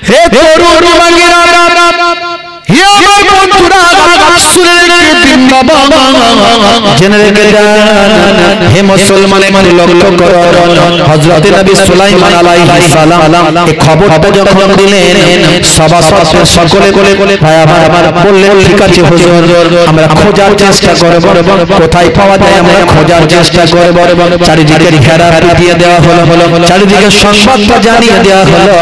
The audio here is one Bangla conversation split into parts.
হে তরুণ যুবকেরা, হে আমার বন্ধুরা, শুনে রেখে দিন বাবা, জেনে রেখে যান, হে মুসলমানের লক্ষ্য করো, হযরত নবী সুলাইমান আলাইহিস সালাম এই খবরটা যখন দিলেন, সভাসদের সকলে ভাই আমার বললেন, ঠিক আছে হুজুর, আমরা খোঁজার চেষ্টা করব, কোথায় পাওয়া যায় আমরা খোঁজার চেষ্টা করব। চারিদিকে ঘেরা দিয়ে দেওয়া হলো, চারিদিকে সংবাদটা জানিয়ে দেওয়া হলো,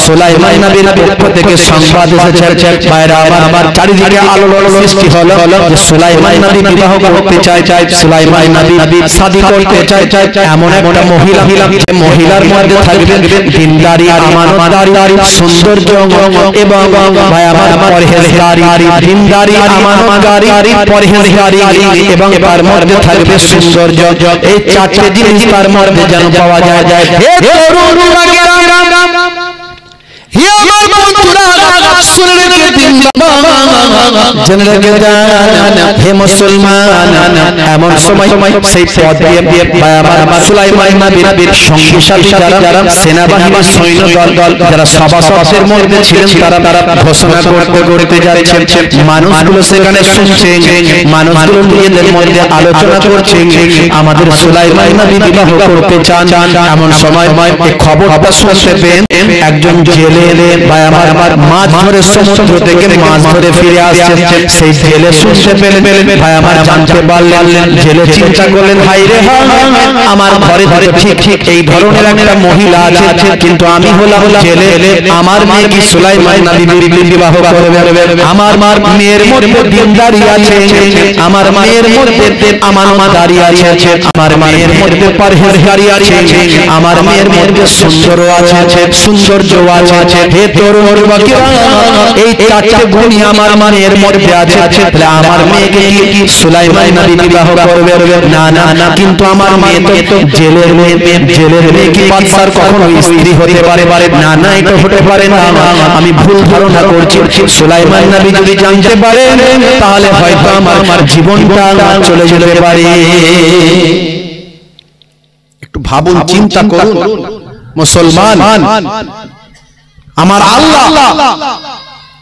সুলাইমান নবীর পক্ষ থেকে সংবাদ এসেছে। ভাইরা আমার চারিদিকে আলোড়ন সৃষ্টি হলো যে সুলাইমান নবী বিবাহ করতে চায়, সুলাইমান নবী শাদী করতে চায় এমন একটা মহিলা, যে মহিলার মধ্যে থাকবে দিনদারি, আমানতদারি, সৌন্দর্য এবং ভাই আমার পরহেজগারি, দিনদারি, আমানতদারি, পরহেজগারি এবং তার মধ্যে থাকবে সৌন্দর্য। এই চারটি জিনিস তার মধ্যে যেন পাওয়া যায়। হে তরুণ যুবকেরা, হে আমার বন্ধুরা, শুনে রেখে দিন বাবা, জেনে রেখে যান, হে মুসলমান, এমন সময় সেই পথ দিয়ে ভাই আমার সুলাইমান নবীর সঙ্গী সাথী যারা সেনাবাহিনীর সৈন্য দল যারা সভাসদের মধ্যে ছিলেন, তারা ঘোষণা করতে যাচ্ছেন। মানুষগুলো সেখানে শুনছে, মানুষগুলো নিজেদের মধ্যে আলোচনা করছে, আমাদের সুলাইমান নবী বিবাহ করতে চান। এমন সময় এই খবরটা শুনতে পেয়ে একজন জেলে ভাই আমার মাছ ধরে সমুদ্র থেকে মাছ ধরে ফিরে আসছে, সেই জেলে শুনতে পেলেন, ভাই আমার জানতে পারলেন, জেলে চিন্তা করলেন, হাই রে আমার ঘরে ঘরে ঠিক এই ধরনের একটা মহিলা আছে, কিন্তু আমি হলাম জেলে, আমার মেয়ে কি সুলাইমান নবী বিবাহ করবে? আমার মেয়ের মধ্যে দিনদারি আছে, আমার মেয়ের মধ্যে আমানতদারি আছে, আমার মেয়ের মধ্যে পরহেজগারি আছে, আমার মেয়ের মধ্যে সৌন্দর্য আছে। হে তরুণ যুবকেরা, এই চারটি গুণ আমার মেয়ের মধ্যে আছে, তাহলে আমার মেয়েকে কি সুলাইমান নবী বিবাহ করবে? না, কিন্তু আমার মেয়ে তো জেলের মেয়ে, জেলের মেয়ে কি বাদশার কখনো স্ত্রী হতে পারে? না, এটা হতে পারে না, আমি ভুল ধারণা করছি। সুলাইমান নবী যদি জানতে পারে, তাহলে হয়তো আমার জীবনটা চলে যেতে পারে। একটু ভাবুন, চিন্তা করুন মুসলমান, আমার আল্লাহ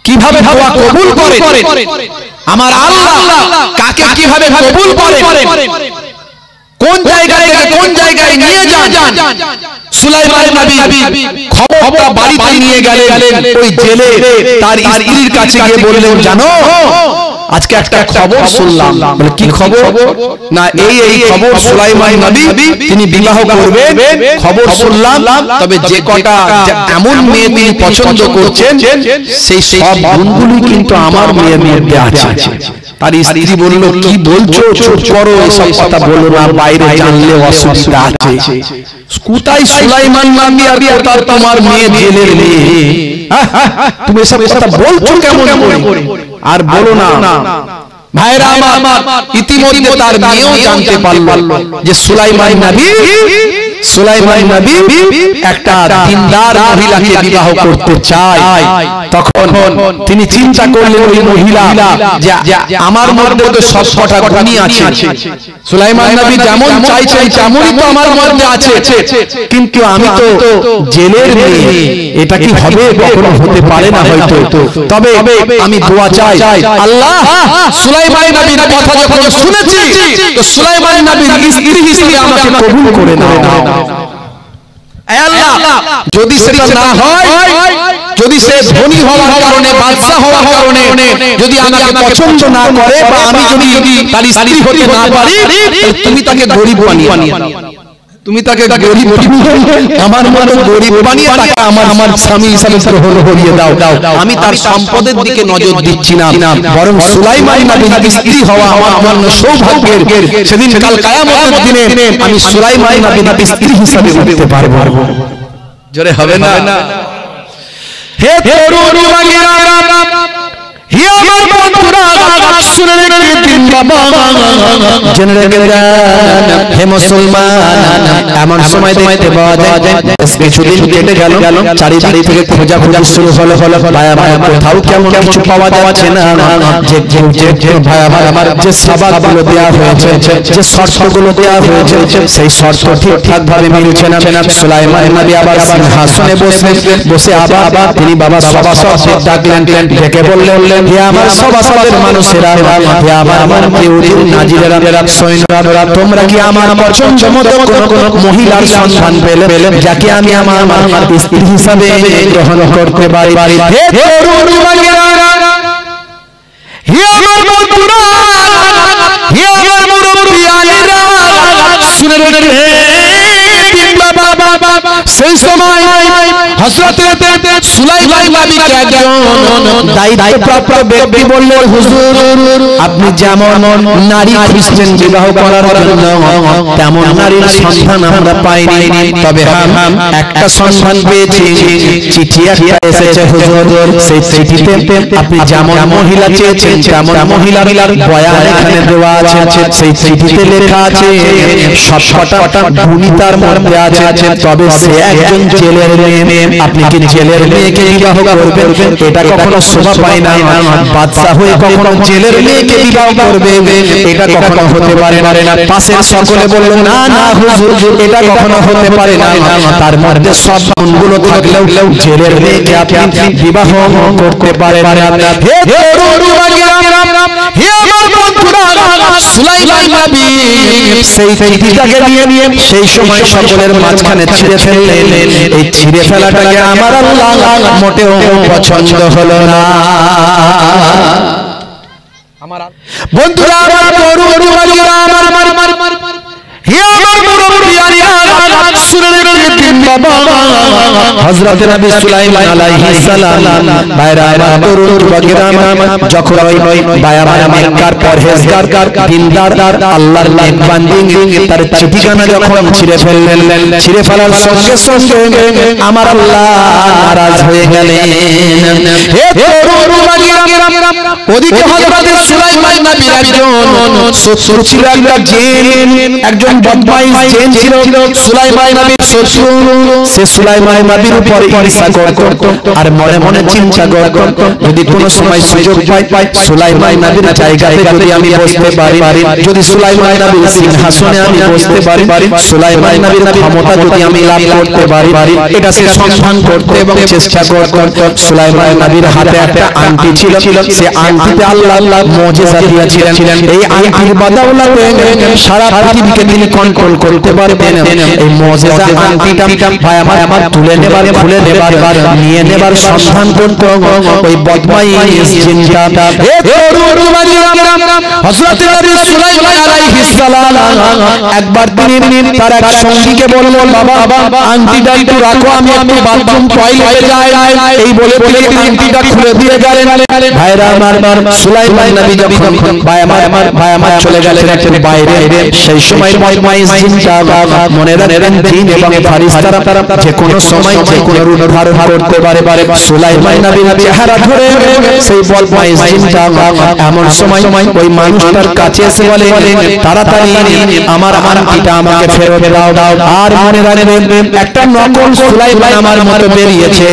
কিভাবে দোয়া কবুল করে, আমার আল্লাহ কাকে কিভাবে কবুল করে, কোন জায়গায় থেকে কোন জায়গায় নিয়ে যান। সুলাইমান নবী খবরটা বাড়িতে নিয়ে গেলেন, ওই জেলে তার স্ত্রীর কাছে গিয়ে বললেন, জানো আজকে একটা খবর শুনলাম। বলে কি খবর? না এই খবর, সুলাইমান নবী তিনি বিবাহ করবেন, খবর শুনলাম, তবে যে কটা এমন মেয়ে তিনি পছন্দ করছেন, সেই সব গুণগুলি কিন্তু আমার মেয়ের মধ্যে আছে। তার স্ত্রী বলল, কি বলছো, চুপ করো, এসব কথা বলো না, বাইরে জানলে অসুবিধা আছে। কোথায় সুলাইমান নবী আর কোথায় তোমার মেয়ে জেলের মেয়ে? তুমি এসব কথা বলছো কেমন করে? আর বলো না। ভাইরা আমার, ইতিমধ্যে তার মেয়েও জানতে পারল যে সুলাইমান নবী একটা দিনদার মহিলাকে বিবাহ করতে চায়। তখন তিনি চিন্তা করলেন, ওই মহিলা যে আমার মধ্যে তো সব কটা গুণই আছে, সুলাইমান নবী যেমন চাইছেন তেমনই তো আমার মধ্যে আছে, কিন্তু আমি তো জেলের মেয়ে, এটা কি হবে? কখনো হতে পারে না হয়তো। তবে আমি দোয়া চাই, আল্লাহ সুলাইমান নবীর কথা যখন শুনেছি, তো সুলাইমান নবীর স্ত্রী হিসেবে আমাকে কবুল করে নাও। আল্লাহ যদি সেটা না হয়, যদি সে ধনী হওয়ার কারণে, বাদশা হওয়ার কারণে যদি আমাকে পছন্দ না করে, বা আমি যদি তার স্ত্রী হতে না পারি, তুমি তাকে গরিব বানিয়ে, তুমি তাকে গরিব আমার মতো গরিব বানিয়ে তাকে আমার স্বামী হিসাবে গ্রহণ করিয়ে দাও। আমি তার সম্পদের দিকে নজর দিচ্ছি না, বরং সুলাইমান নবীর স্ত্রী হওয়া আমার জন্য সৌভাগ্যের। সেদিন কাল কিয়ামতের দিনে আমি সুলাইমান নবীর স্ত্রী হিসাবে উঠতে পারবো। জোরে হবে না? হে তরুণ যুবকেরা, হে আমার বন্ধুরা, শুনে রেখে দিন বাবা, জেনে রেখে যান হে মুসলমান। এমন সময় দেখতে পাওয়া যায় কিছুদিন কেটে গেল, চারিদিক থেকে খোঁজাখুঁজি শুরু হলো। ভাই আমার কোথাও কেমন কিছু পাওয়া যাচ্ছে না। যে ভাই আমার যে সাবাবগুলো দেওয়া হয়েছে, যে শর্তগুলো দেওয়া হয়েছে, সেই শর্ত ঠিকঠাক ভাবে মিলছে না। সুলাইমান নবী আবার সিংহাসনে বসে আবার তিনি বাবা সভাসদ ডাকলেন, ডেকে বললেন হে আমার সভাসদের মানুষেরা, হে আমার প্রিয় নাজিরেরা, সৈন্যরা, তোমরা কি আমার পছন্দ মতো কোন মহিলার সন্ধান পেলে যাকে আমি আমার স্ত্রী হিসাবে গ্রহণ করতে পারি? হে তরুণ ভাইয়েরা, হে আমার বন্ধুরা, হে আমার মুরব্বি আলীরা, শুনে রেখে সেই সময় হযরত সুলাইমান নবীকে একজন দায়িত্বপ্রাপ্ত ব্যক্তি বললেন, হুজুর আপনি যেমন নারী খুঁজছেন বিবাহ করার জন্য, তেমন নারীর সন্ধান আমরা পাইনি, তবে হ্যাঁ একটা সন্ধান পেয়েছি। চিঠি একটা এসেছে হুজুর, সেই চিঠিতে আপনি যেমন মহিলা চেয়েছেন তেমন মহিলার বয়ান এখানে দেওয়া আছে। সেই চিঠিতে লেখা আছে সবকটা গুণী তার মধ্যে আছে, তবে সে একজন জেলের মেয়ে। আপনি কি জেলের মেয়েকে বিবাহ করবেন? এটা কখনো শোভা পায় না। বাদশা হয়ে কখনো জেলের মেয়েকে বিবাহ করবে, এটা কখনো হতে পারে না। পাশের সকলে বলল না না হুজুর, এটা কখনো হতে পারে না। তার মধ্যে সব গুণগুলো থাকলেও জেলের মেয়েকে আপনি বিবাহ করতে পারেন না। হে তরুণ ভাইয়েরা, হে আমার বন্ধুরা, সুলাইমান নবী সেই চিঠিটাকে নিয়ে সেই সময় সকলের মাঝখানে ছিঁড়ে ফেললেন। এই ছিঁড়ে ফেলাটাকে আমার আল্লাহ মোটেও পছন্দ হলো না। বন্ধুরা আমার, তরুণ ভাইয়েরা আমার, হে আমার মুরব্বি আলীরা, শুনে রেখে দিন বাবা, হযরত নবী সুলাইমান আলাইহিস সালাম বাইরা তরুণ ভাইয়েরা যখন ওই বায়ামা মক্কার পরহেজগার দিনদার আল্লাহর নেক বান্দি তার চিঠিখানা যখন ছিঁড়ে ফেললেন, ছিঁড়ে ফেলার সঙ্গে সঙ্গে আমার আল্লাহ নারাজ হয়ে গেলেন। হে তরুণ ভাইয়েরা, ওদিকে হযরত সুলাইমান নবীর একজন শত্রু ছিল, একজন বদমাইশ জিন ছিল সুলাইমান নবীর শত্রু। সে সুলাইমান নবীর উপর ঈর্ষা করত আর মনে মনে চিন্তা করত, যদি কোনো সময় সুযোগ পাই সুলাইমান নবীর জায়গাতে যদি আমি বসতে পারি, যদি সুলাইমান নবীর সিংহাসনে আমি বসতে পারি, সুলাইমান নবীর ক্ষমতা যদি আমি লাভ করতে পারি, এটা সে সন্ধান করতে এবং চেষ্টা করত। সুলাইমান নবীর হাতে একটা আংটি ছিল, সে আংটিতে আল্লাহ মুজিজা দিয়েছিলেন। এই আংটির বদৌলতে সারা পৃথিবীকে তিনি কন্ট্রোল করতে পারবেন। এই মুজিজা আংটিটা ভাই আমার তুলে নেবার, খুলে নেবার, নিয়ে নেবার সন্ধান করতে ওই বদমাইশ জিনটা। হে তরুণ ভাইয়েরা, হযরত নবী সুলাইমান আলাইহিস সালাম একবার তিনি তার এক সঙ্গীকে বললেন, বাবা আংটিটা একটু রাখো, আমি একটু বাথরুম টয়লেটে যাই। এই বলে তিনি আংটিটা খুলে দিয়ে গেলেন। ভাইরা আমার, সুলাইমান নবী যখন ভাই আমার চলে গেলেন একটু বাইরে, সেই সময় বদমাইশ জিনটা মনে রাখবেন জিন এবং ফেরেশতারা যে কোনো সময় যে কোনো রূপ ধারণ করতে পারে। সুলাইমান নবীর চেহারা ধরে সেই বদমাইশ জিনটা এমন সময় ওই মানুষটার কাছে এসে বলে, তাড়াতাড়ি আমার আংটিটা আমাকে ফেরত দাও। আর মনে রাখবেন একটা নকল সুলাইমান আমার মতো বেরিয়েছে,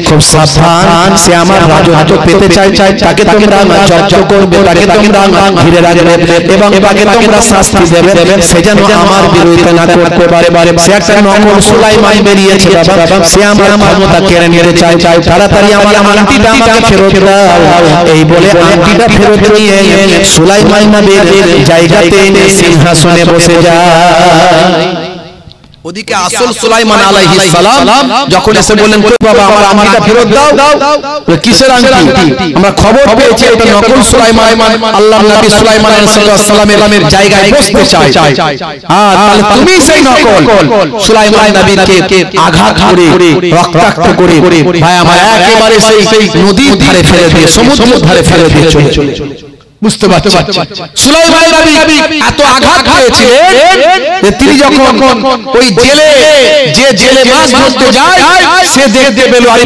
খুব সাবধান, সে আমার রাজত্ব পেতে চায়, তাকে তোমরা জব্দ করবে, তাকে তোমরা ঘিরে রাখবে এবং তাকে তোমরা শাস্তি দেবে, সে যেন আমার বিরোধিতা না করতে পারে। সে একটা নকল সুলাইমান বেরিয়েছে বাবা, সে আমার ক্ষমতা কেড়ে নিতে চায়, তাড়াতাড়ি আমার আংটিটা আমাকে ফেরত দাও। এই বলে আংটিটা ফেরত নিয়ে সুলাইমান নবীর জায়গাতে সিংহাসনে বসে যায়। ওদিকে আসল সুলাইমান আলাইহিস সালাম যখন এসে বললেন, বাবা আমার আংটিটা ফেরত দাও। কিসের আংটি? আমরা খবর পেয়েছি এটা নকল সুলাইমান, আল্লাহর নবী সুলাইমান আলাইহিস সালামের জায়গায় বসতে চায়। হ্যাঁ, তাহলে তুমি সেই নকল সুলাইমান নবীকে আঘাত করে রক্তাক্ত করে ভাই আমার একেবারে সেই নদীর ধারে ফেলে দিয়ে, সমুদ্রের ধারে ফেলে দিয়ে চলে বুঝতে পারছেন সুলাইমান নবী এত আঘাত পেয়েছিলেন যে তিনি যখন ওই জেলে মাছ ধরতে যায় সে দেখতে পেল আরে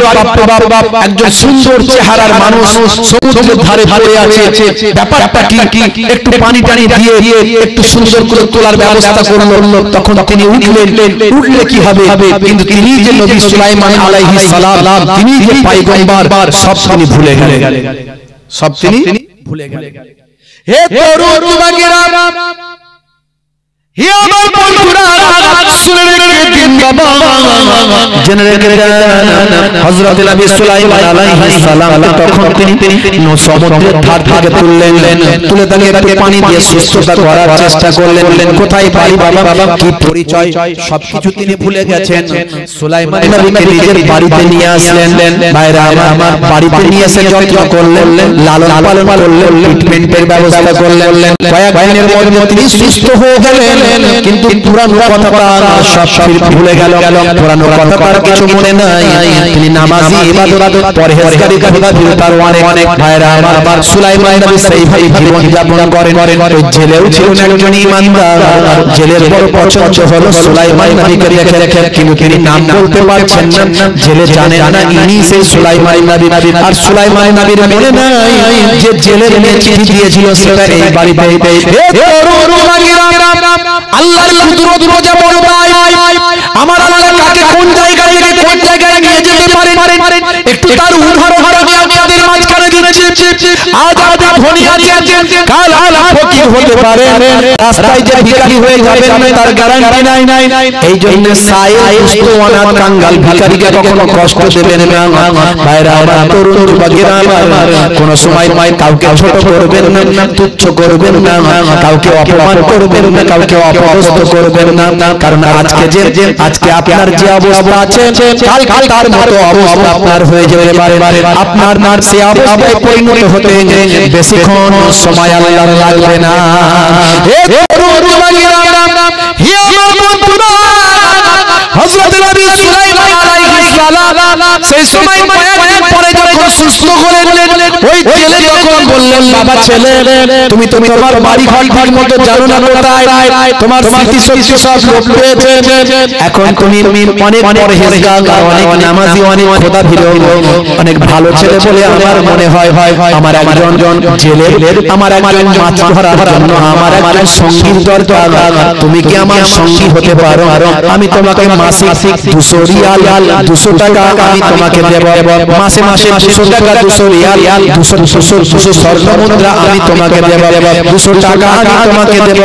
বাপ একজন সুন্দর চেহারার মানুষ সমুদ্রের ধারে পড়ে আছে ব্যাপারটা কি একটু পানি টানি দিয়ে একটু সুন্দর করে তোলার ব্যবস্থা করলো তখন তিনি উঠলে কি হবে কিন্তু তিনি যে নবী সুলাইমান আলাইহিস সালাম তিনি যে পয়গম্বর সব তিনি ভুলে গেলেন সব তিনি ভুলে গেলেন হে তরুণ যুবকেরা হে আমার বন্ধুরা শুনে রেখে দিন বাবা জেনে রেখে দেন হযরত নবী সুলাইমান আলাইহিস সালাম তখন তিনি সমুদ্রের ধার থেকে তুলে তাকে একটু পানি দিয়ে সুস্থতা করার চেষ্টা করলেন কোথায় বাড়ি বাবা কি পরিচয় সবকিছু তিনি ভুলে গেছেন সুলাইমান নবীকে নিজের বাড়িতে নিয়ে আসলেন ভাইরা আমার বাড়িতে নিয়ে এসে যত্ন করলেন লালন পালন করলেন ট্রিটমেন্টের ব্যবস্থা করলেন কয়েক দিনের মধ্যে তিনি সুস্থ হয়ে গেলেন কিন্তু পুরানো কথাটা সব ভুলে গেল পুরানো কথাটার কিছু মনে নাই তিনি নামাজি ইবাদত পরহেজগারি তার অনেক ভাইরা আমার সুলাইমান নবী সেইভাবে জীবন যাপন করেন ওই জেলেও ছিলেন একজন ঈমানদার জেলের বড় পছন্দ হলো সুলাইমান নবীকে দেখে কিন্তু তিনি নাম বলতে পারছেন না জেলে জানে না ইনি সেই সুলাইমান নবী আর সুলাইমান নবীর মনে নাই যে জেলের মেয়ে চিঠি দিয়েছিল সেটা এই বাড়িতে আল্লাহর কুদরত রোজা বড় ভাই আমার আল্লাহ কাকে কোন জায়গায় নিয়ে যেতে পারেন একটু তার উদাহরণ আমি আপনাদের মাঝখানে দিচ্ছি আজ আপনি ধনী আছেন কাল ফকির হতে পারেন রাস্তায় যে ভিখারি হয়ে যাবেন তার গ্যারান্টি নাই এই জন্য সায়ে দুষ্ট অনাথ কাঙ্গাল ভিখারিকে কখনো কষ্ট দেবেন না ভাইরা আমার তরুণ যুবকেরা আমার কোন সময় কাউকে ছোট করবেন না তুচ্ছ করবেন না কাউকে অপমান করবেন না কাউকে অপদস্থ করবেন না কারণ আজকে আপনার যে অবস্থা আছে কাল তার মতো অবস্থা আপনার হয়ে যেতে পারে আপনার না সে অবস্থায় পরিণত হতে বেশিক্ষণ সময় আল্লাহর লাগবে না হে তরুণ যুবকেরা হে আমার বন্ধুরা হযরত নবী সুলাইমান আলাইহিস সালাম সেই সময় কয়েকদিন পরে যখন সুস্থ হলেন ওই ছেলে যখন বললেন বাবা ছেলে তুমি তোমার বাড়ি ঘর মতো জানো না কোথায় তোমার স্মৃতি শক্তি সব লোপ পেয়েছে এখন তুমি অনেক পরহেজগার অনেক নামাজি অনেক খোদাভীরু অনেক ভালো ছেলে বলে আমার মনে হয় আমার একজন জেলের আমার একজন মাছ ধরার জন্য আমার একজন সঙ্গীর দরকার তুমি কি আমার সঙ্গী হতে পারো আমি তোমাকে মাসিক 200 রিয়াল 200 টাকা আমি তোমাকে দেব মাসে 200 টাকা 200 রিয়াল 200 স্বর্ণ মুদ্রা আমি তোমাকে দেব 200 টাকা আমি তোমাকে দেব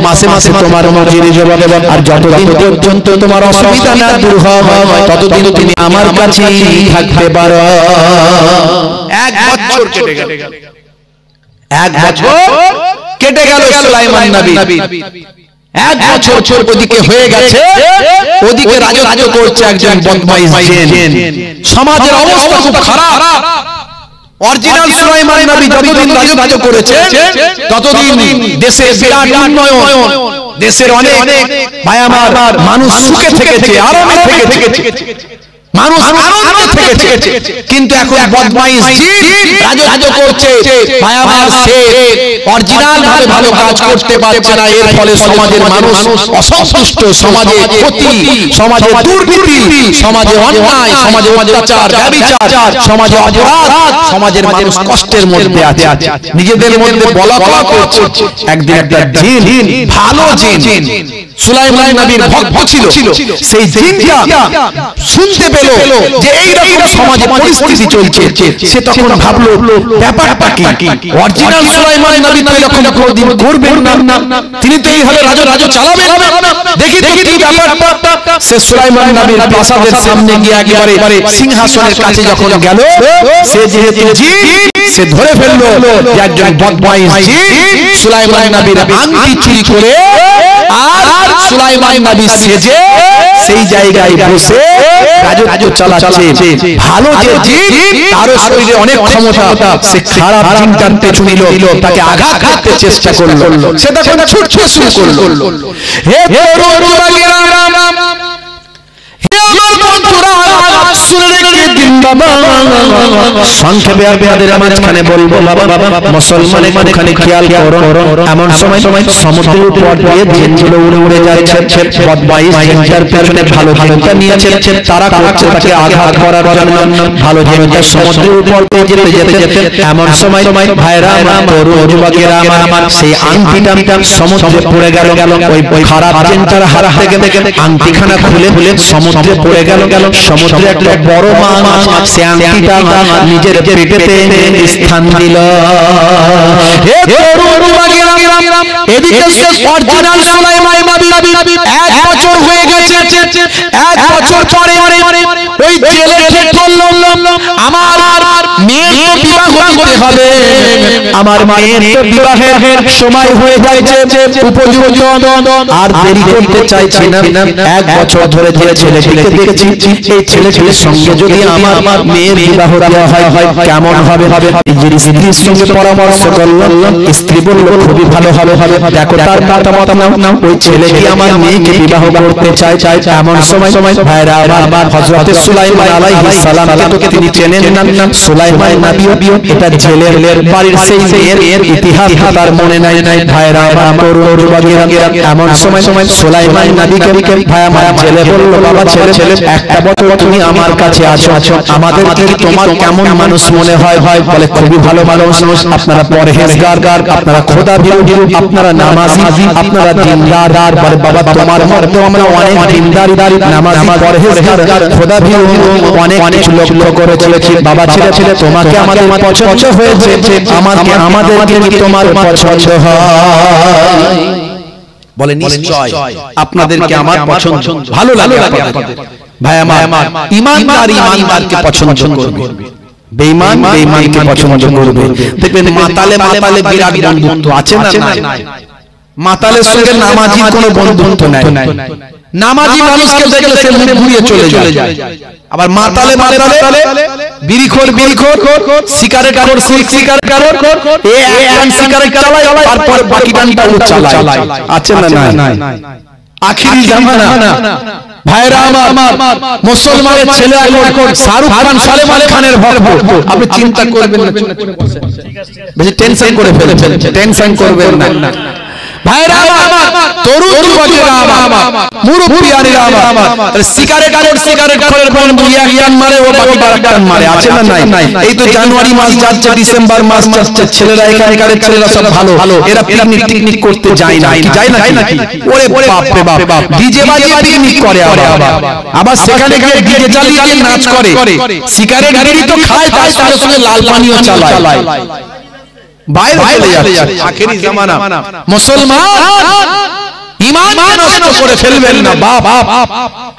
মাসে তোমার মজুরি দেব আর যতদিন পর্যন্ত তোমার অসুবিধা না দূর হয় ততদিন তুমি আমার কাছেই থাকতে পারো এক বছর কেটে গেল সুলাইমান নবী এক বছর ওদিকে হয়ে গেছে ওদিকে রাজত্ব করছে একজন বদমাইশ জিন সমাজের অবস্থা খুব খারাপ অরিজিনাল সুলাইমান নবী যতদিন রাজত্ব করেছে ততদিন দেশের বিরাট উন্নয়ন দেশের অনেক ভাই আমার মানুষ সুখে থেকেছে আরামে থেকেছে মানুষ আনন্দে থেকেছে কিন্তু এখন বদমাইশ জিন রাজত্ব করছে ভাই আমার সে অরিজিনাল ভাবে ভালো কাজ করতে পারছে না এর ফলে সমাজের মানুষ অসন্তুষ্ট সমাজে ক্ষতি সমাজে দুর্নীতি সমাজে অন্যায় সমাজে অত্যাচার ব্যভিচার সমাজে অপরাধ সমাজের মানুষ কষ্টের মধ্যে আছে নিজেদের মধ্যে বলাকওয়া করছে একদিন একটা জিন ভালো জিন সুলাইমান নবীর ভক্ত ছিল সেই জিনটা শুনতে পেল যে এই রকম সমাজে পরিস্থিতি চলছে সে তখন ভাবলো ব্যাপারটা কি অরিজিনাল সুলাইমান নবী তো এরকম কোনদিন করবেন না তিনি তো এইভাবে রাজা চালাবেন দেখি কি ব্যাপারটা সে সুলাইমান নবীর প্রাসাদের সামনে গিয়ে একেবারে সিংহাসনের কাছে যখন গেল সে যেহেতু জিন সে ধরে ফেললো যে একজন বদমাইশ জিন সুলাইমান নবীর আংটি চুরি করে আর সুলাইমান নবী সেজে সেই জায়গায় বসে রাজত্ব চালাচ্ছে ভালো যে জিন তার শরীরে অনেক ক্ষমতা সে খারাপ জিনটার পেছনে নিল তাকে আঘাত করতে চেষ্টা করলো সে তখন ছুটতে শুরু করলো হে তরুণ যুবকেরা হে আমার বন্ধুরা শুনে রেখে দিন বাবা সংক্ষেপে আপনাদের মাঝখানে বলবো বাবা মুসলমানের মুখখানে খেয়াল করো এমন সময় সমুদ্রের উপর দিয়ে জিনগুলো উড়ে উড়ে যাচ্ছে বদমাইশ জিনটার পেছনে ভালো জিনটা নিয়েছে তারা করছে তাকে আঘাত করার জন্য ভালো জিনটা সমুদ্রের উপর দিয়ে যেতে যেতে এমন সময় ভাইরা আমার তরুণ যুবকেরা আমার সেই আংটিটা সমুদ্রে পড়ে গেল ওই খারাপ জিনটার হাত থেকে আংটিখানা খুলে সমুদ্রে পড়ে গেল সমুদ্রে একটা বড় মাছ সে আংটিটা নিজের পেটেতে স্থান দিল। হে তরুণ যুবকেরা এদিকে অরিজিনাল সুলাইমান নবী 1 বছর হয়ে গেছে 1 বছর পরে ওই জেলে ঠিক করল আমার মেয়ের বিবাহ করতে হবে আমার মায়ের বিবাহের সময় হয়ে যাচ্ছে উপযুক্ত আর দেরি করতে চাইছি না 1 বছর ধরে যে ছেলেটিকে দেখছি এই ছেলেটির সঙ্গে যদি আমার মেয়ের বিবাহ দেওয়া হয় কেমন হবে নিজের স্ত্রীর সঙ্গে পরামর্শ করলাম স্ত্রী বলল খুবই ভালো হবে দেখো তার মতামত নাও ওই ছেলে কি আমার মেয়েকে বিবাহ করতে চায় এমন সময় ভাইরা আমার হযরত সুলাইমান আলাইহিস সালাম তো তিনি চেনেন না সুলাইমান নবী এটা জেলের বাড়ির সেই মেয়ের ইতিহাস তার মনে নাই ভাইরা আমার তরুণ যুবকেরা এমন সময় সুলাইমান নবীকে ভাই আমার ছেলে বলল বাবা ছেলে একটা বছর তুমি আমার কাছে আছো আমাদের কি তোমার কেমন মানুষ মনে হয় বলে খুবই ভালো মানুষ আপনারা পরহেজগার আপনারা খোদাভীরু আপনারা নামাজি আপনারা দিনদার বলে বাবা তোমার মধ্যে আমরা অনেক দিনদার নামাজি পরহেজগার খোদাভীরু অনেক কিছু লক্ষ্য করেছি বাবা ছেলে তোমাকে আমাদের পছন্দ হয়েছে আমাদেরকে কি তোমার পছন্দ হয় বলে নিশ্চয় আপনাদেরকে আমার পছন্দ ভালো লাগে আপনাদের ভাই আমার ইমানদারকে পছন্দ করবে বেঈমানকে পছন্দ করবে দেখবেন মাতালে বিরাট বন্ধুত্ব আছে না মাতালের সঙ্গে নামাজির কোনো বন্ধুত্ব নাই নামাজি মানুষকে দেখলে সে মুখ ঘুরিয়ে চলে যায় আবার মাতালে বিড়িখোর সিগারেট চালায় তারপর বাকি টানটাও চালায় আছে না আখিরি জামানা ভাইরা আমার মুসলমানের ছেলে এখন শাহরুখ খান সালমান খানের ভক্ত আপনি চিন্তা করবেন না বেশি টেনশন করে ফেলেছেন টেনশন করবেন না ভাইরা আমার তরুণ যুবকেরা আমার মুরব্বিয়ানিরা আমার সিগারেট খোরের বন্ধু ইয়ান মারে ও বাকি বারাকান মারে আছে না নাই এই তো জানুয়ারি মাস যাচ্ছে ডিসেম্বর মাস যাচ্ছে ছেলেরা এখানকার ছেলেরা সব ভালো এরা পিকনিক করতে যায় না কি যায় নাকি ওরে বাপ রে বাপ ডিজে বাজিয়ে পিকনিক করে আবার সেখানে গিয়ে ডিজে চালিয়ে নাচ করে সিগারেট বিড়ি তো খায় তার সঙ্গে লাল পানিও চালায় বাইরে চলে যাচ্ছে আখেরি জামানা মুসলমান ঈমান নষ্ট করে ফেলবেন না বাপ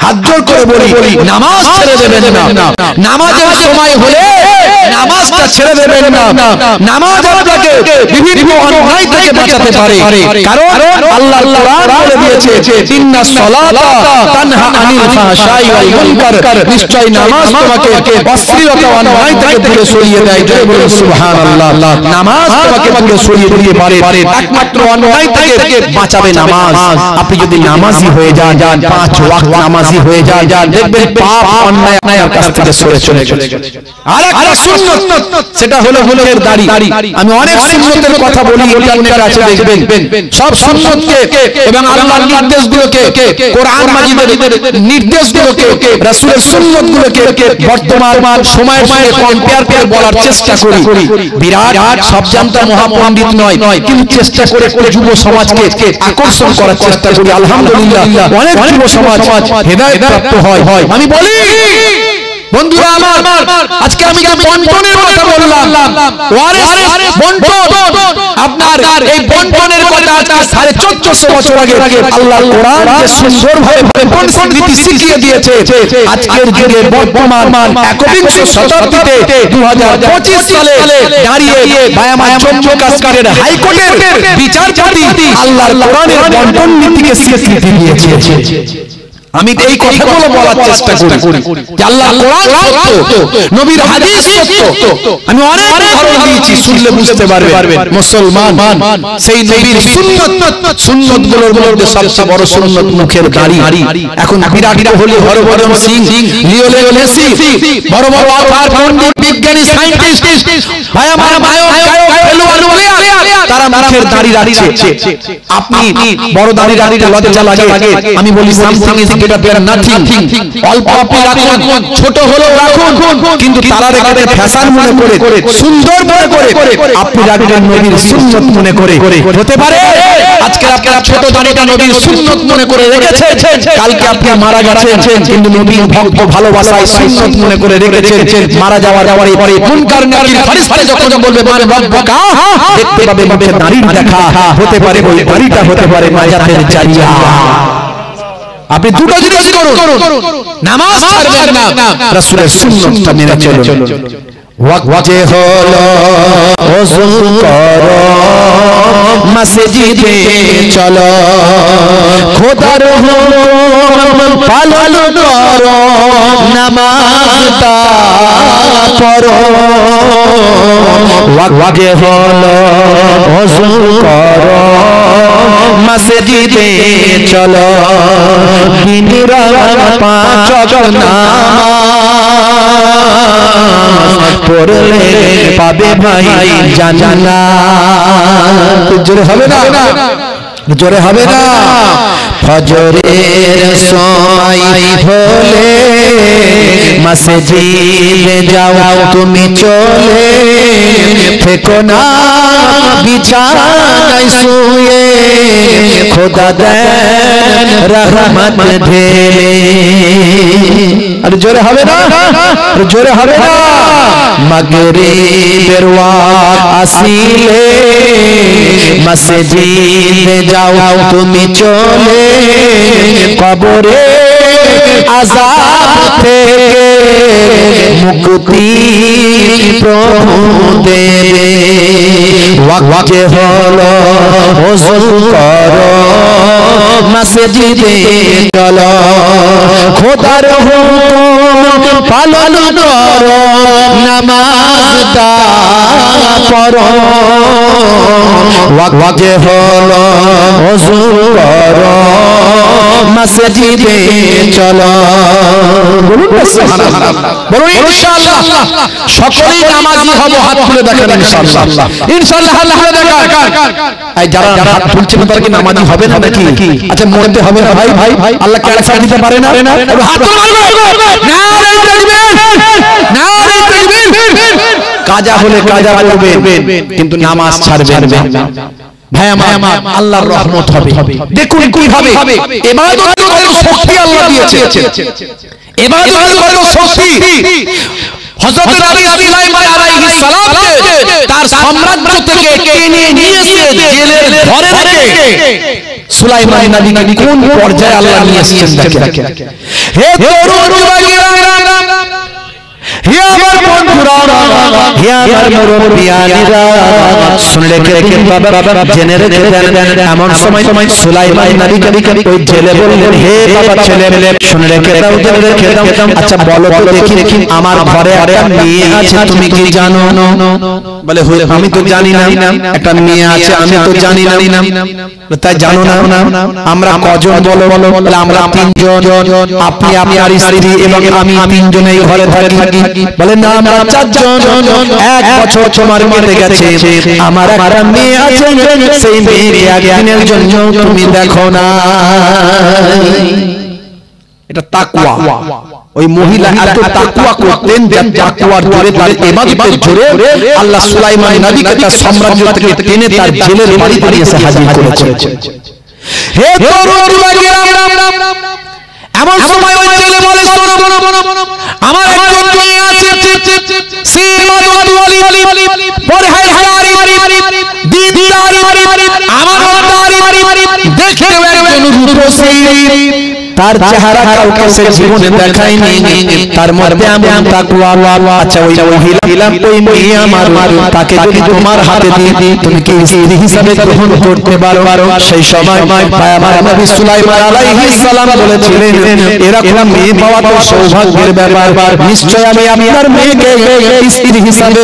হাত জোড় করে বলি নামাজ ছেড়ে দেবেন না নামাজের সময় হলে নামাজটা ছেড়ে দেবেন না নামাজ আপনাকে বিভিন্ন অন্যায় থেকে বাঁচাতে পারে কারণ আল্লাহ কোরআন বলে দিয়েছে ইন্নাস সালাতা তানহা আনিল ফাহশাই ওয়াল মুনকার নিশ্চয় নামাজ তোমাকে অশ্লীলতা ও অন্যায় থেকে দূরে সরিয়ে দেয় জয় বলে সুবহানাল্লাহ নামাজ তোমাকে দূরে সরিয়ে দিতে পারে একমাত্র অন্যায় থেকে বাঁচাবে নামাজ আপনি যদি নামাজি হয়ে যান 5 ওয়াক্ত নামাজি হয়ে যান দেখবেন পাপ অন্যায় আপনার কাছ থেকে সরে চলে গেছে আরেকটা সুন্নাত সেটা হলো মুখের দাড়ি আমি অনেক সুন্নতের কথা বলি ইন্টারনেটে আছে দেখবেন সব সুন্নতকে এবং আল্লাহর নির্দেশগুলোকে কোরআন মাজিদের নির্দেশগুলোকে রাসূলের সুন্নতগুলোকে বর্তমান সময়ের সঙ্গে কম্পেয়ার করে বলার চেষ্টা করি বিরাট সব জানতা মহাপণ্ডিত নয় কিন্তু চেষ্টা করে যুব সমাজকে আকর্ষণ করার চেষ্টা করি আলহামদুলিল্লাহ অনেক যুব সমাজ হেদায়েত প্রাপ্ত হয় আমি বলি বন্ধুরা আমার আজকে আমি যে বন্টনের কথা বললাম ওয়ারিস বন্টন আপনার এই বন্টনের কথা আজকে 1450 বছর আগে আল্লাহর কোরআন যে সুন্দরভাবে বন্টন নীতি শিখিয়ে দিয়েছে আজকের যুগে বর্তমান 21 শতাব্দীতে 2025 সালে দাঁড়িয়ে বায়ামা জম্মু কাশ্মীরের হাইকোর্টের বিচারপতি আল্লাহর কোরআনের বন্টন নীতিকে স্বীকৃতি দিয়েছে আমি এই কথাগুলো বলার চেষ্টা করি যে আল্লাহর কোরআন সত্য, নবীর হাদিস সত্য। আমি অনেক উদাহরণ দিয়েছি, শুনলে বুঝতে পারবেন। মুসলমান সেই নবীর সুন্নতগুলোর মধ্যে সবচেয়ে বড় সুন্নত মুখের দাড়ি। এখন বিরাট কোহলি, হরভজন সিং, লিওনেল মেসি, বড় বড় আধার পণ্ডিত, বিজ্ঞানী, সায়েন্টিস্ট, ভাই আমার তারা মুখের দাড়ি রাখছে। আপনি বড় দাড়ি রাখতে লজ্জা লাগে, আমি বলি something is better than nothing. অল্প আপনি রাখুন, ছোট হলেও রাখুন, কিন্তু তারা রেখে ফ্যাশন মনে করে, সুন্দর মনে করে আপনি রাখবেন নবীর সুন্নত মনে করে। হতে পারে আজকে আপনার ছোট দাড়িটা নবীর সুন্নত মনে করে রেখেছেন, কালকে আপনি মারা গেছেন কিন্তু নবীর ভক্ত ভালোবাসায় সুন্নত মনে করে রেখেছেন। মারা যাওয়ার পরে মুনকার নাকির ফেরেশতা যখন বলবে মান রব্বুকা, দেখতে পাবে মুখে দাড়ি দেখা। হতে পারে ওই দাড়িটা হতে পারে নাজাতের জারিয়া। আপনি দুটো জিনিস করুন, নামাজ ছাড়বেন না, রাসূলের সুন্নাতটা মেনে চলুন। ওয়াক্তে হলো ওযু করো, মসজিদে চলো, খোদার হুকুম পালন করো, নামাজটা পড়ো। ওয়াক্তে হলো ওযু করো, মসজিদে চলো, দিনের পাঁচ ওয়াক্ত নামাজ পড়লে পাবে ভাই জান্নাত। জোরে হবে না, জোরে হবে না। ফজরের সময় হলে মসজিদে যাও তুমি চলে, থেকো না বিছানায় শুয়ে, খোদা দেন রহমত ঢেলে। আর জোরে হবে না, জোরে হবে না। মাগরিবের ওয়াক্ত আসিলে মসজিদে যাও তুমি চলে, কবরে আযাব থেকে মুক্তি প্রভু দেবে। ওয়াক্তে হলো ওযু করো, মসজিদে চলো, খোদার হুকুম পালন করো, নামাজটা পড়ো। ওয়াক্তে হলো ওযু করো, মসজিদে চলো। বলুন সুবহানাল্লাহ, বলুন ইনশাআল্লাহ। সকলেই নামাজি হব, হাত তুলে দেখেন ইনশাআল্লাহ। ইনশাআল্লাহ আল্লাহ দেখান। এই যারা হাত তুলছেন তারা কি নামাজি হবে না নাকি? আচ্ছা মরতে হবে না ভাই, আল্লাহ ক্যান্সার দিতে পারে না? হাত তুলবেন, নারে তাকবীর, নারে তাকবীর। কাজা হলে কাজা করবেন, কিন্তু নামাজ ছাড়বেন না। ভাই আমার, আল্লাহর রহমত হবে। দেখুন কিভাবে ইবাদতের কত শক্তি আল্লাহ দিয়েছে, ইবাদতের কত শক্তি। হযরত নবী সুলাইমান আলাইহিস সালামকে তার সাম্রাজ্য থেকে টেনে নিয়ে এসে জেলের ঘরে রেখে সুলাইমান নবীকে কোন পর্যায়ে আল্লাহ নিয়ে এসেছেন দেখেন। হে তরুণ যুবকেরা, হে আমার বন্ধুরা, হে আমার মুরব্বিয়ানিরা, শুনে রেখে বাবা জেনে রেখে দেন। এমন সময় সুলাইমান নবীকে ওই জেলে বললেন, হে বাবা ছেলে, শুনে রেখে দাও, জেনে রেখে দাও। আচ্ছা বলো তো দেখি, আমার ঘরে একটা মেয়ে আছে, তুমি কি জানো? বলে আমি তো জানি না, একটা মেয়ে আছে, আমি তো জানি না। তাই জানো না? আমরা কজন বলো? বলে আমরা তিনজন, আপনি আপনার স্ত্রী এবং আমি, তিনজন এই ঘরে থাকি। বলে না, আমরা চারজন। 1 বছর তোমার কেটে গেছে, আমার একটা মেয়ে আছে, সেই মেয়েকে একদিনের জন্য তুমি দেখো না। এটা তাকওয়া। ওই মহিলা এত তাকওয়া করতেন যে তাকওয়ার জোরে, তার ইবাদতের জোরে আল্লাহ সুলাইমান নবীকে তার সাম্রাজ্য থেকে টেনে তার জেলের বাড়িতে এসে হাজির করেছেন। হে তরুণ যুবকেরা, এমন সময় ওই জেলে বলে, শোনো, আমার একজন মেয়ে আছে, সে ইবাদতওয়ালি, পরহেজগারি, দিনদারি, আমানতদারি, দেখে একজন রূপসী, তার চেহারা কাউকে সে জীবনে দেখায়নি, তার মধ্যে এমন তাকওয়া। আচ্ছা ওই মহিলা ওই মেয়ে আমার, তাকে যদি তোমার হাতে দিই তুমি কি স্ত্রী হিসাবে গ্রহণ করতে পারো? সেই সময় আমার নবী সুলাইমান আলাইহিস সালাম বলেছিলেন, এরকম মেয়ে পাওয়া তো সৌভাগ্যের ব্যাপার, নিশ্চয় আমি আপনার মেয়েকে স্ত্রী হিসাবে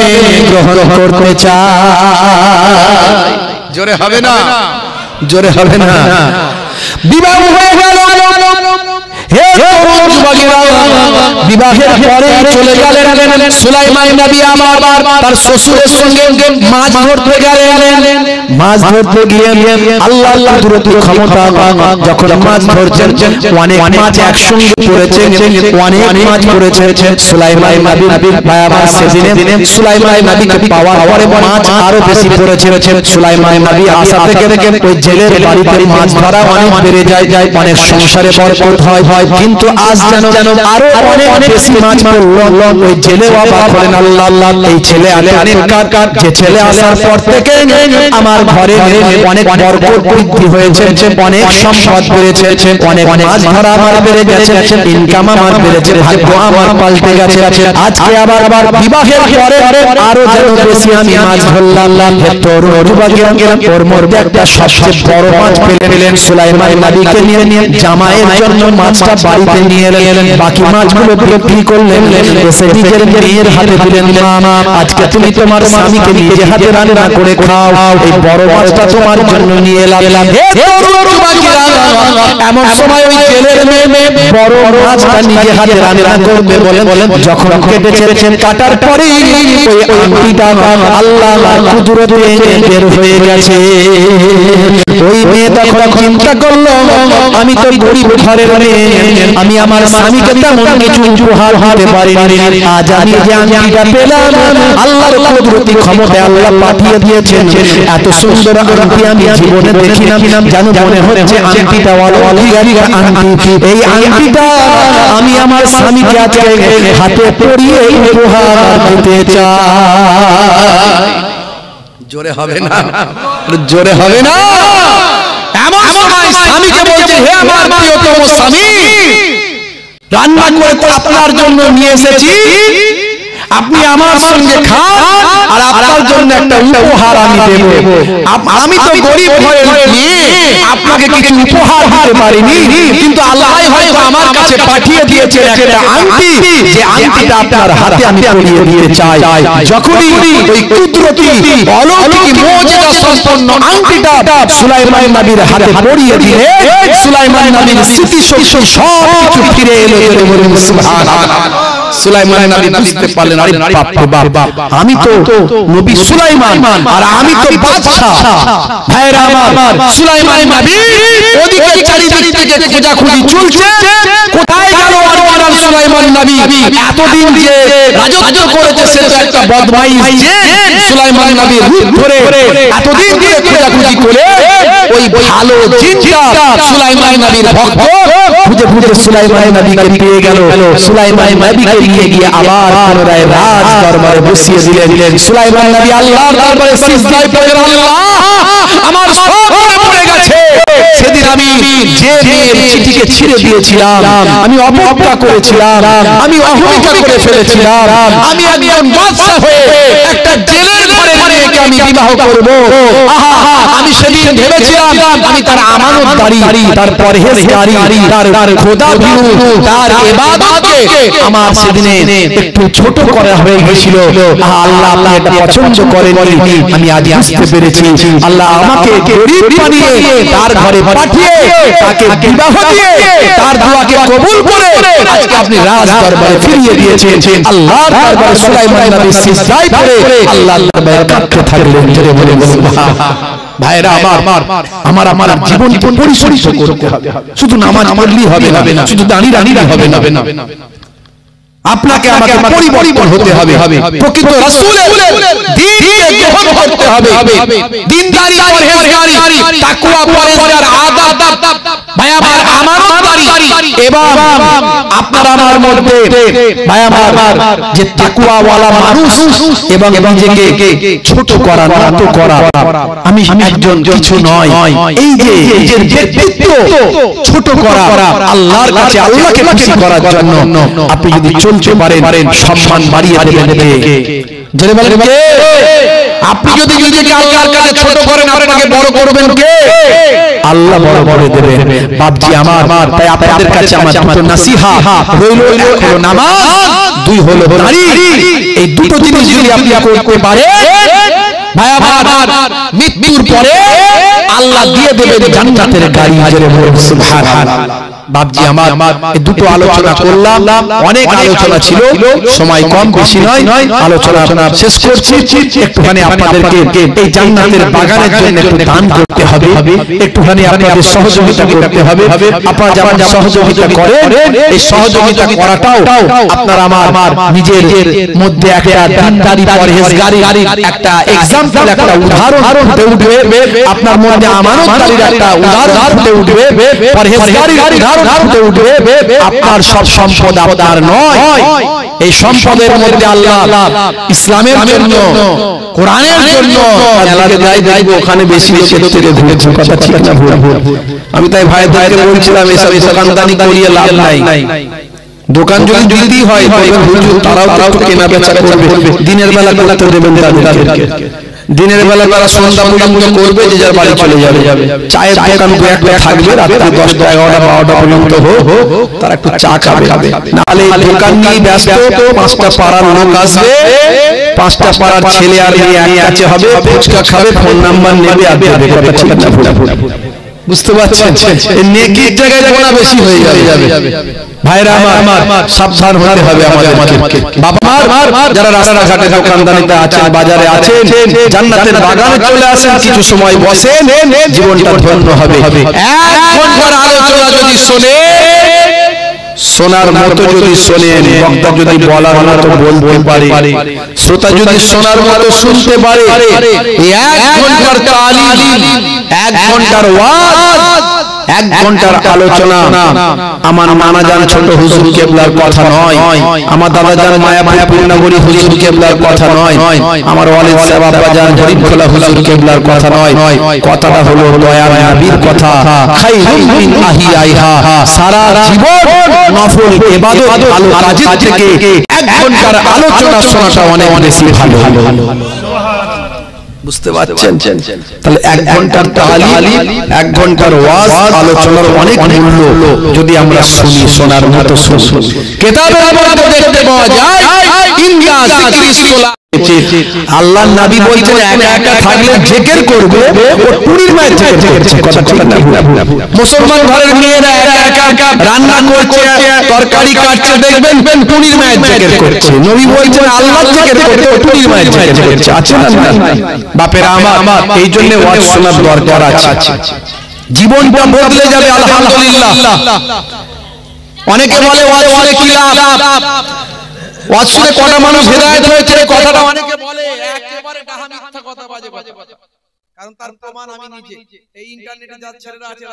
গ্রহণ করতে চাই। জোরে হবে না, জোরে হবে না। বিবাহ হয়ে গেল। হে তরুণ যুবকেরা, বিবাহের পরে চলে গেলেন সুলাইমান নবী আমার তার শ্বশুরের সঙ্গে মাছ ধরতে গেলেন। মাছ ধরতে গিয়ে আল্লাহর কুদরতি ক্ষমতা, যখন মাছ ধরছেন অনেক মাছ একসঙ্গে পড়েছে, অনেক মাছ পড়েছে। সুলাইমান নবী আমার সেদিনে সুলাইমান নবীকে পাওয়ার পরে মাছ আরো বেশি পড়েছে। সুলাইমান নবী আশা থেকে ওই জেলের বাড়িতে মাছ ধরা অনেক বেড়ে যায়, অনেক সংসারে বরকত হয়। কিন্তু আজ যেন আরো অনেক বেশি মাছ পড়লো। ওই জেলে অবাক হলেন, আল্লাহ আল্লাহ, এই ছেলে অনেক কার, যে ছেলে আসার পর থেকে আমার ঘরে অনেক বরকত বৃদ্ধি হয়েছে, অনেক সম্পদ বেড়েছে, অনেক মাছ ধরা আমার বেড়ে গেছে, ইনকাম আমার বেড়েছে, ভাগ্য আমার পাল্টে গেছে। আজকে আবার বিবাহের পরে আরো যেন বেশি আমি মাছ ধরলাম। তরুণ যুবকেরা ওর মধ্যে একটা সবচেয়ে বড় মাছ পেলেন। সুলাইমান নবীকে নিয়ে জামাইয়ের জন্য মাছটা বাড়িতে নিয়ে এলেন, বাকি মাছগুলো বিক্রি করলেন, এসে নিজের মেয়ের হাতে দিলেন, মা আজকে তুমি তোমার স্বামীকে নিজে হাতে রান্না করে খাও, এই বড় মাছটা তোমার জন্য নিয়ে এলাম। এমন সময় ওই জেলের মেয়ে বড় মাছটা নিজে হাতে রান্না করবে বলেন, যখন কেটেছেন কাটার পরে ওই আংটিটা আল্লাহর কুদরতে বের হয়ে গেছে। ওই মেয়ে তখন চিন্তা করলো, আমি তো গরিব ঘরের মেয়ে, আমি আমার স্বামীকে তেমন কিছু উপহার দিতে পারিনি, আজ আমি যে আংটিটা পেলাম আল্লাহর কুদরতি ক্ষমতায় আল্লাহ পাঠিয়ে দিয়েছেন। এত সুন্দর আংটি আমি জীবনে দেখিলাম, জানো মনে হচ্ছে আংটিটা অলৌকিক আংটি। এই আংটিটা আমি আমার স্বামীকে আজকে হাতে পরিয়ে উপহার দিতে চাই। জোরে হবে না, জোরে হবে না। এমন সময় স্বামীকে বলছে, হে আমার প্রিয়তম স্বামী, রান্না করে তো আপনার জন্য নিয়ে এসেছি, আপনি আমার সঙ্গে খান, আর আপনার জন্য একটা উপহার আমি দেব। আমি তো গরিব ঘরের মেয়ে, আপনাকে কিছু উপহার দিতে পারিনি, কিন্তু আল্লাহ হয়তো আমার কাছে পাঠিয়ে দিয়েছে একটা আংটি, যে আংটিটা আপনার হাতে আমি পরিয়ে দিতে চাই। যখনই ওই কুদরতি অলৌকিক মুজিজা সম্পন্ন আংটিটা সুলাইমান নবীর হাতে পরিয়ে দিলে সুলাইমান নবীর স্মৃতি শক্তি সব কিছু ফিরে এলো। সুবহানাল্লাহ। সুলাইমান নবী বুঝতে পারলেন, আরে বাপ রে বাপ, আমি তো নবী সুলাইমান আর আমি তো বাদশা। ভাইরা আমার, সুলাইমান নবী ওদিকে চারিদিক থেকে খোঁজাখুঁজি চলছে, কোথায় গেল আনোয়ার সুলাইমান নবী? এতদিন যে রাজত্ব করেছে সেটা একটা বদমাইশ জিন সুলাইমান নবীর রূপ ধরে এতদিন ধরে খোঁজাখুঁজি করে ওই ভালো জিনটা সুলাইমান নবীর ভক্ত খুঁজে খুঁজে সুলাইমান নবীকে পেয়ে গেল। সুলাইমান নবীকে নিয়ে গিয়ে আবার পুনরায় রাজ দরবারে বসিয়ে দিলেন। সুলাইমান নবী আল্লাহর দরবারে সিজদায় পড়ে, আল্লাহ আমার সব মনে পড়ে গেছে, সেদিন আমি যে মেয়ের চিঠিকে ছিঁড়ে দিয়েছিলাম, আমি অবজ্ঞা করেছিলাম, আমি অহমিকা করে ফেলেছিলাম, আমি একজন বাদশা হয়ে একটা জেলের ঘরের মেয়েকে আমি বিবাহ করব। আমি সেদিন ভেবেছিলাম আমি তার আমানতদারি, তার পরহেজগারি, তার খোদাভীরু, তার ইবাদতকে আমার সেদিনে একটু ছোট করা হয়ে গিয়েছিল। আল্লাহ আপনি এটা পছন্দ করেননি, আমি আজ আসতে পেরেছি। আল্লাহ আমাকে গরীব বানিয়ে তার ঘরে পাঠিয়ে তাকে বিবাহ দিয়ে তার দোয়াকে কবুল করে আজকে আপনি রাজ দরবারে ফিরিয়ে দিয়েছেন। আল্লাহর দরবারে সুলাইমান নবী সিজদায় পড়ে আল্লাহর দরবারে কাঁদতে থাকলেন। জোরে বলে সুবহানাল্লাহ। ভাইরা আমার আমার জীবন পরিশুদ্ধ করতে হবে, শুধু নামাজ পড়লেই হবে না, শুধু দাঁড়িয়ে হবে না, আপনাকে আমাকে পরিবর্তন হতে হবে, প্রকৃত রাসূলের দ্বীনকে গ্রহণ করতে হবে, দ্বীনদারি, পরহেজগারি, তাকওয়া, পরহেজগার, আদব, ভাই আমার আমানতদারি, এবং আপনার আমার মধ্যে ভাই আমার যে তাকওয়াওয়ালা মানুষ এবং নিজেকে ছোট করা নত করা আমি একজন কিছু নয় এই যে নিজের ব্যক্তিত্ব ছোট করা আল্লাহর কাছে আল্লাহকে খুশি করার জন্য আপনি যদি চলতে পারেন সম্মান বাড়িয়ে দেবেন কে জোরে বলেন কে আপনি যদি নিজেকে আল্লাহর কাছে ছোট করেন আপনাকে বড় করবেন কে আল্লাহ বড় করে দেবেন বাপজি আমার তাই আপনাদের কাছে আমার দুটো নসিহত রইল এক হলো নামাজ দুই হলো দাড়ি এই দুটো জিনিস যদি আপনি করতে পারেন ভাই আমার মৃত্যুর পরে আল্লাহ দিয়ে দেবেন জান্নাতের গাড়ি জোরে বলুন সুবহানাল্লাহ বাপজি আমার এই দুটো আলোচনা করলাম অনেক আলোচনা ছিল সময় কম বেশি নয় আলোচনা শেষ করছি একটুখানি আপনাদেরকে এই জান্নাতের বাগানের জন্য একটু দান করতে হবে একটুখানি আপনাদের সহযোগিতা করতে হবে আপনারা যেমন সহযোগিতা করেন এই সহযোগিতা করাটাও আপনারা আমার নিজের মধ্যে একটা দিনদারি পরহেজগারি একটা এক্সাম্পল একটা উদাহরণ ফুটে উঠবে আপনার মধ্যে আমানতদারির একটা উদাহরণ ফুটে উঠবে পরহেজগারির ফুটে উঠবে আপনার সব সম্পদ আপনার নয় এই সম্পদের মধ্যে আল্লাহ ইসলামের জন্য কোরআনের জন্য মেলাতে যাই ওখানে বেশি বেশি থেকে ঘুরেছে কথা ঠিক না ভুল আমি তাই ভাইদেরকে বলছিলাম এসব দোকানদানি করিয়ে লাভ নাই দোকান যদি দিতেই হয় হুজুর তারাও তো কেনা বেচা করবে দিনের বেলা করতে দেবেন তাদেরকে দিনের বেলা তারা সন্ধ্যা পর্যন্ত করবে যে যার বাড়ি চলে যাবে চায়ের দোকান দু একটা থাকবে রাতে 10টা 11টা 12টা পর্যন্ত তারা একটু চা খাবে নাহলে দোকান নিয়ে ব্যস্ত 5টা পাড়ার লোক আসবে 5টা পাড়ার ছেলে আর মেয়ে এক কাছে হবে ফুচকা খাবে ফোন নাম্বার নেবে আর দেবে কথা ঠিক না ভুল বুঝতে পারছেন এই নেকির জায়গায় গোনা বেশি হয়ে যাবে ভাইরা আমার সাবধান হতে হবে আমাদেরকে বাবা যারা রাস্তাঘাটে দোকানদারিতে আছেন বাজারে আছেন জান্নাতের বাগানে চলে আসেন কিছু সময় বসেন জীবনটা ধন্য হবে 1 ঘন্টার আলোচনা যদি শোনে সোনার মতো যদি শোনেন বক্তা যদি বলার মতো বলতে পারে শ্রোতা যদি সোনার মতো শুনতে পারে 1 ঘন্টার তালিম 1 ঘন্টার ওয়াজ 1 ঘন্টার আলোচনা আমার নানা জান ছোট হুজুর কেবলার কথা নয় আমার দাদা জান মায়াপুর পূর্ণনগরী হুজুর কেবলার কথা নয় আমার ওয়ালিদ সাহেব আব্বা জান হরিখোলা হুজুর কেবলার কথা নয় কথাটা হলো দয়ার নবীর কথা খাইরুম মিন আহিয়াইহা সারা জীবন নফল ইবাদত আলো কাজের থেকে 1 ঘন্টার আলোচনা শোনাটা অনেক বেশি ভালো বুঝতে পারছেন তাহলে 1 ঘন্টার তালিম 1 ঘন্টার ওয়াজ আলোচনার অনেক মূল্য যদি আমরা শুনি শোনার মতো শুনি কিতাবের মধ্যে দেখতে পাওয়া যায় ইন্না যিকরিসলা আল্লাহর নবী বলছেন একা একা থাকলে জিকির করবে ও টুরির মায়ের জিকির করছে কথা ঠিক না মুসলমান ঘরের মেয়েরা একা একা রান্না করছে তরকারি কাটছে দেখবেন টুরির মায়ের জিকির করছে নবী বলছেন আল্লাহর জিকির করতে ও টুরির মায়ের জিকির করছে আছে না বাপেরা আমার এই জন্য ওয়াজ শোনার দরকার আছে জীবনটা বদলে যাবে আলহামদুলিল্লাহ অনেকে বলে ওয়াজ শুনে কি লাভ ওয়াজ শুনে কটা মানুষ হেদায়েত হয়েছে কথাটা অনেকে বলে একেবারে ডাহা মিথ্যা কথা বাজে কথা কারণ তার প্রমাণ আমি নিজে এই ইন্টারনেটে যা ছেলেরা আছে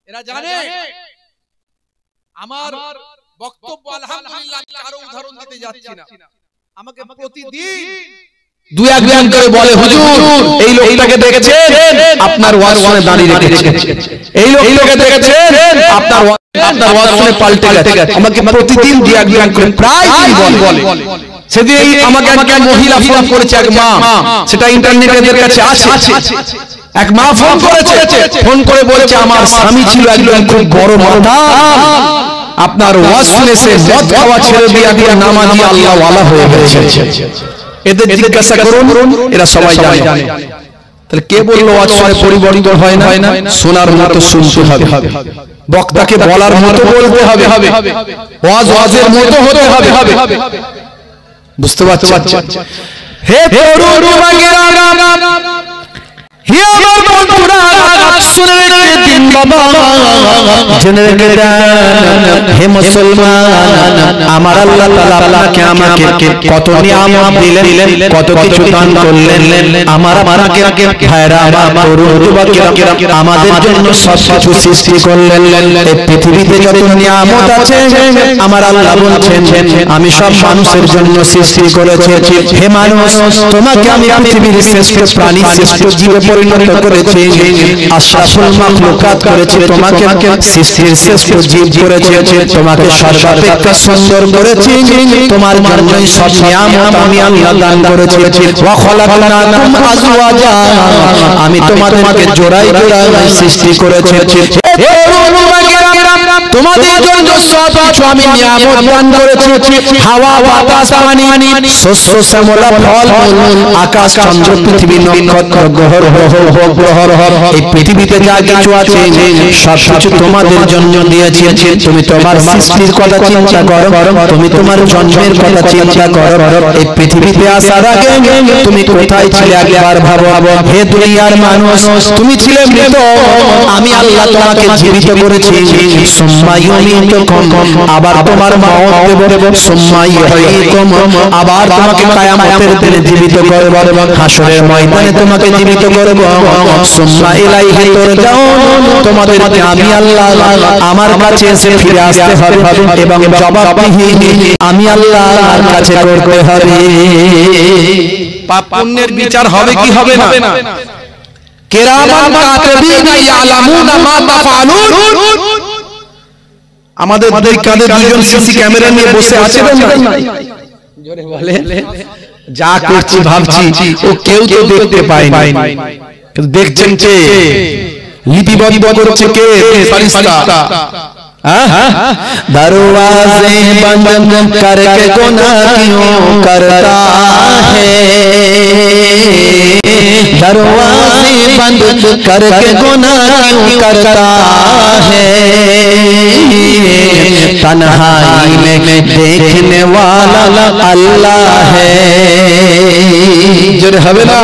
এরা জানে আমার বক্তব্য আলহামদুলিল্লাহ আমি কারো উদাহরণ দিতে যাচ্ছি না আমাকে প্রতিদিন দুই একজন করে বলে হুজুর এই লোকটাকে দেখেছেন আপনার ওয়াজ শুনে দাঁড়িয়ে রেখেছেন এই লোকটাকে দেখেছেন আপনার ওয়াজ শুনে পাল্টে গেছে আমাকে প্রতিদিন দুই একজন করে প্রায় বলে সেদিন আমাকে এক মহিলা ফোন করেছে এক মা সেটা ইন্টারনেটের কাছে আছে এক মা ফোন করেছে ফোন করে বলেছে আমার স্বামী ছিল একজন খুব বড় মাথা আপনার ওয়াজ শুনে সে মদ খাওয়া ছেড়ে দিয়ে একজন নামাজি আল্লাহ ওয়ালা হয়ে গেছে এদের জিজ্ঞাসা করুন এরা সবাই জানে তাহলে কে বললো ওয়াজ শুনে পরিবর্তন হয় না শোনার মতো শুনতে হবে বক্তাকে বলার মতো বলতে হবে ওয়াজের মতো হতে হবে বুঝতে পারছেন হে তরুণ যুবকেরা হে আমার বন্ধুরা শুনে রেখে দিন বাবা, জেনে রেখে দেন হে মুসলমান, আমার আল্লাহ তাআলা আপনাকে আমাকে কত নিয়ামত দিলেন, কত কিছু দান করলেন। আমার আপনাকে ভাইরা আমার তরুণ যুবকেরা আমাদের জন্য সব কিছু সৃষ্টি করলেন। এই পৃথিবীতে যত নিয়ামত আছে আমার আল্লাহ বলছেন আমি সব মানুষের জন্য সৃষ্টি করেছি। হে মানুষ, তোমাকে আমি পৃথিবীর শ্রেষ্ঠ প্রাণী, শ্রেষ্ঠ জীবে পরিণত করেছি, আশরাফুল মাখলুকাত করেছি, তোমাকে সৃষ্টির শ্রেষ্ঠ জীব করেছি, তোমাকে সর্বাপেক্ষা সুন্দর করেছি, তোমার জন্যই সব নিয়ামত আমি আল্লাহ দান করেছি। ওয়া খালাকনাকুম আজওয়াজা, আমি তোমাদেরকে জোড়ায় জোড়ায় সৃষ্টি করেছি। তোমাদের জন্য সব কিছু আমি নিয়ামত দান করেছি, হাওয়া বাতাস পানি শস্য শ্যামলা ফল আকাশ চন্দ্র পৃথিবী নক্ষত্র গ্রহ এই পৃথিবীতে যা কিছু আছে সব কিছু তোমাদের জন্য দিয়েছি। তুমি তোমার সৃষ্টির কথা চিন্তা করো, তুমি তোমার জন্মের কথা চিন্তা করো। এই পৃথিবীতে আসার আগে তুমি কোথায় ছিলে একবার ভাবো। হে দুনিয়ার মানুষ, তুমি ছিলে মৃত, আমি আল্লাহ তোমাকে জীবিত করেছি। আবার তোমার মওত দেব, আবার তোমাকে কিয়ামতের দিনে জীবিত করব, হাসরের ময়দানে তোমাকে জীবিত করব। সুম্মা ইলাইহি তুরজাউন, তোমাদেরকে আমি আল্লাহ আমার কাছে এসে ফিরে আসতে হবে এবং জবাবদিহি আমি আল্লাহর কাছে করতে হবে। পাপ পুণ্যের বিচার হবে কি হবে না? কিরামান কাতিবিনা ইয়ালামুনা মা তাফআলুন। আমাদের দুই কাঁধে দুজন সিসি ক্যামেরা নিয়ে বসে আছে না? জোরে বলে, যা করছি ভাবছি ও কেউ তো দেখতে পায় না, কিন্তু দেখছেন কে? লিপিবদ্ধ করছে কে? ফেরেশতা। दरवाजे बंद करके गुनाह क्यों करता है, दरवाजे बंद करके गुनाह क्यों करता है, तन्हाई में देखने वाला अल्लाह है। जोरे হবে না?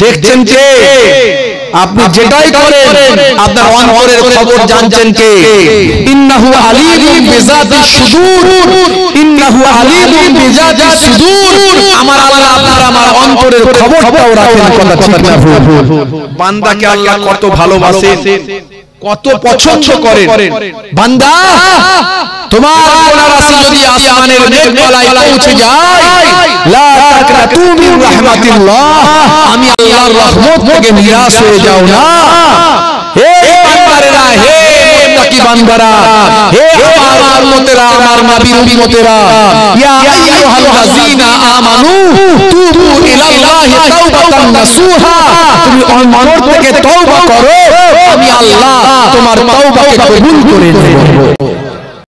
দেখছেন কে? আপনি যেটাই করেন আপনার অন্তরের খবর জানছেন কে? ইন্নাহু আলিমুম বিযাতিস সুদূর, ইন্নাহু আলিমুম বিযাতিস সুদূর। আমার আল্লাহ আপনার আমার অন্তরের খবরটাও রাখেন। কথা ঠিক না ভুল? বান্দাকে আল্লাহ কত ভালোবাসেন, কত পছন্দ করেন। বান্দা, তোমার গোনা রাশি যদি আসমানের মেঘমালায় পৌঁছে যায়, লা তাকনাতু মির রাহমাতিল্লাহ, আমি আল্লাহর রহমত থেকে নিরাশ হয়ে যাও না। হে বান্দারা, হে মুত্তাকি বান্দারা, হে আমার উম্মতেরা, আমার নবীর উম্মতেরা, ইয়া আইয়ুহাল্লাযীনা আমানু তুবু ইলাল্লাহি তাওবাতান নাসুহা, তুমি অন্তর থেকে তওবা করো, আমি আল্লাহ তোমার তওবাকে কবুল করে নেব।